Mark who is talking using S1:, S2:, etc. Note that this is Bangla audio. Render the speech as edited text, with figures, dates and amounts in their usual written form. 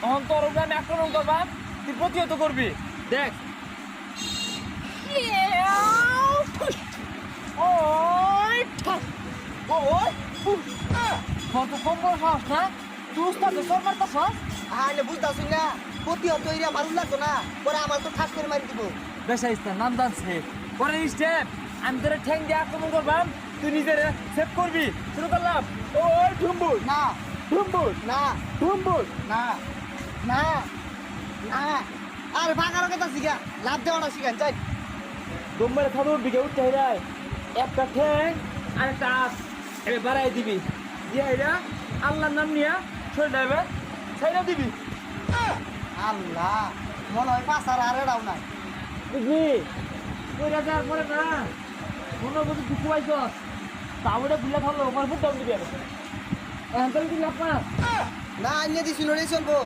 S1: তখন তোর উপরে আমি আক্রমণ করবাম, তুই প্রতিহত করবি। দেখ কত কম বড় সাহস না, তুই উস্তাদ সর মারতাছ।
S2: আরে বুঝতাছিস না প্রতিহত এরিয়া ভালো লাগতো না, পরে আমার তো ঠাস করে মারি দিব।
S1: বেশাইস্তা নাম দানছে পরে স্টেপ, আমি তোর ঠ্যাং দিয়ে আক্রমণ করবাম, তুই নিজের সেভ করবি। শুরু করলাম। ওই ঢুম্বুর
S2: না
S1: ঢুম্বুর
S2: না
S1: ঢুম্বুর।
S2: না না না, আরে ভাগার কথা শিখা, লাভ দেওয়াটা শিখান চাই।
S1: দম্বারে খাবো বিঘে উঠতে হেরায়, একটা ঠ্যাং আর একটা আস এবার বাড়াই দিবি, দিয়ে হেরা আল্লাহর নাম নিয়া শরীর এবার ছাইরা দিবি।
S2: আল্লাহ, মনে হয় পাশার আর এড়াও নাই।
S1: বুঝলি কইরা যাওয়ার পরে না মনে বলতে দুঃখ পাইছস, তাওটা বুঝলে থাকলো ওখানে ফুট দিবি। এখন তাহলে দিবি আপনার
S2: না আনিয়ে দিছিল রে চলবো।